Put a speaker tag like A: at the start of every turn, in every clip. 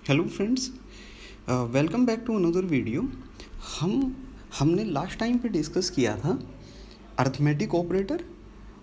A: Hello friends, welcome back to another video. हमने last time पे discuss किया था अर्थमेटिक ऑपरेटर,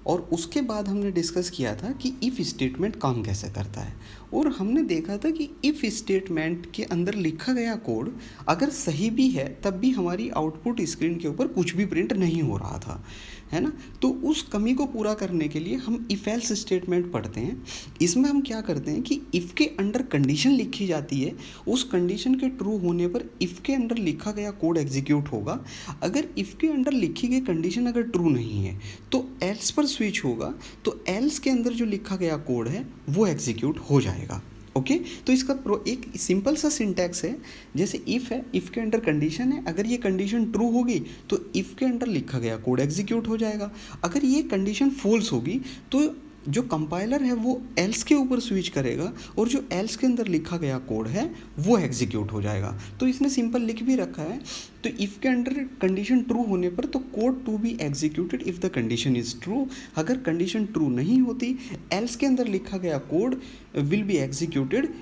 A: और उसके बाद हमने डिस्कस किया था कि इफ़ स्टेटमेंट काम कैसे करता है। और हमने देखा था कि इफ़ स्टेटमेंट के अंदर लिखा गया कोड अगर सही भी है तब भी हमारी आउटपुट स्क्रीन के ऊपर कुछ भी प्रिंट नहीं हो रहा था, है ना। तो उस कमी को पूरा करने के लिए हम इफ़ एल्स स्टेटमेंट पढ़ते हैं। इसमें हम क्या करते हैं कि इफ़ के अंडर कंडीशन लिखी जाती है, उस कंडीशन के ट्रू होने पर इफ़ के अंडर लिखा गया कोड एग्जीक्यूट होगा। अगर इफ़ के अंडर लिखी गई कंडीशन अगर ट्रू नहीं है तो एल्स पर स्विच होगा, तो एल्स के अंदर जो लिखा गया कोड है वो एग्जीक्यूट हो जाएगा। ओके, तो इसका एक सिंपल सा सिंटैक्स है। जैसे इफ़ है, इफ़ के अंडर कंडीशन है, अगर ये कंडीशन ट्रू होगी तो इफ़ के अंडर लिखा गया कोड एग्जीक्यूट हो जाएगा। अगर ये कंडीशन फॉल्स होगी तो जो कंपाइलर है वो एल्स के ऊपर स्विच करेगा और जो एल्स के अंदर लिखा गया कोड है वो एग्जीक्यूट हो जाएगा। तो इसने सिंपल लिख भी रखा है, तो इफ़ के अंडर कंडीशन ट्रू होने पर तो code to be executed if the condition is true. अगर कंडीशन ट्रू नहीं होती, एल्स के अंदर लिखा गया code will be executed.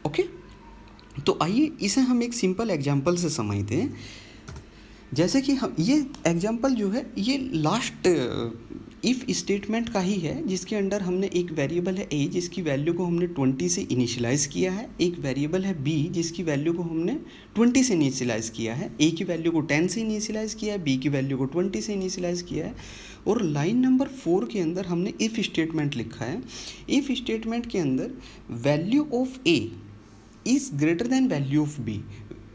A: Okay, तो आइए इसे हम एक सिंपल एग्जांपल से समझते हैं। जैसे कि हम ये एग्जांपल जो है ये लास्ट इफ़ स्टेटमेंट का ही है, जिसके अंडर हमने एक वेरिएबल है a जिसकी वैल्यू को हमने 20 से इनिशियलाइज़ किया है, एक वेरिएबल है b जिसकी वैल्यू को हमने 20 से इनिशियलाइज़ किया है, a की वैल्यू को 10 से इनिशियलाइज़ किया है, b की वैल्यू को 20 से इनिशियलाइज़ किया है। और लाइन नंबर 4 के अंदर हमने इफ़ स्टेटमेंट लिखा है। इफ़ स्टेटमेंट के अंदर value of a is greater than value of b।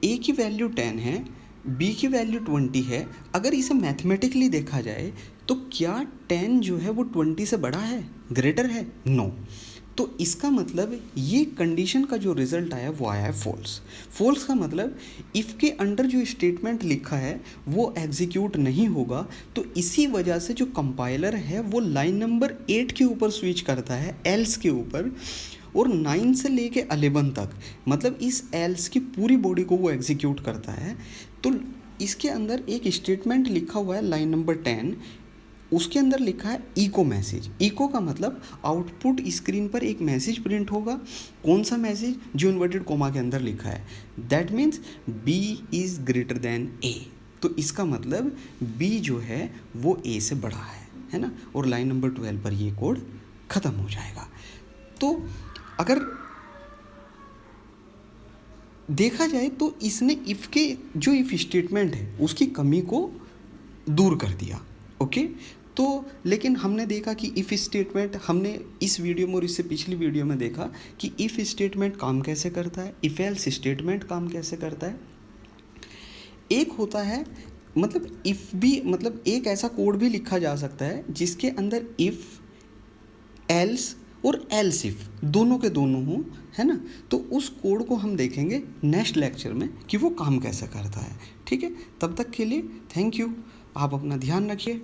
A: a की वैल्यू 10 है, b की वैल्यू 20 है। अगर इसे मैथमेटिकली देखा जाए तो क्या 10 जो है वो 20 से बड़ा है, ग्रेटर है? नो। तो इसका मतलब ये कंडीशन का जो रिज़ल्ट आया वो आया है फॉल्स। फॉल्स का मतलब इफ़ के अंडर जो स्टेटमेंट लिखा है वो एग्जीक्यूट नहीं होगा। तो इसी वजह से जो कंपाइलर है वो लाइन नंबर 8 के ऊपर स्विच करता है, एल्स के ऊपर, और 9 से लेके 11 तक, मतलब इस एल्स की पूरी बॉडी को वो एग्जीक्यूट करता है। तो इसके अंदर एक स्टेटमेंट लिखा हुआ है लाइन नंबर 10, उसके अंदर लिखा है इको मैसेज। इको का मतलब आउटपुट स्क्रीन पर एक मैसेज प्रिंट होगा। कौन सा मैसेज? जो इन्वर्टेड कोमा के अंदर लिखा है, that means b is greater than a। तो इसका मतलब b जो है वो a से बड़ा है ना। और लाइन नंबर 12 पर ये कोड ख़त्म हो जाएगा। तो अगर देखा जाए तो इसने इफ़ के जो इफ़ स्टेटमेंट है उसकी कमी को दूर कर दिया। ओके, तो लेकिन हमने देखा कि इफ़ स्टेटमेंट, हमने इस वीडियो में और इससे पिछली वीडियो में देखा कि इफ़ स्टेटमेंट काम कैसे करता है, इफ़ एल्स स्टेटमेंट काम कैसे करता है। एक होता है मतलब इफ़ भी, मतलब एक ऐसा कोड भी लिखा जा सकता है जिसके अंदर इफ़, एल्स और एल्स इफ दोनों के दोनों हों, है ना। तो उस कोड को हम देखेंगे नेक्स्ट लेक्चर में कि वो काम कैसे करता है। ठीक है, तब तक के लिए थैंक यू। आप अपना ध्यान रखिए।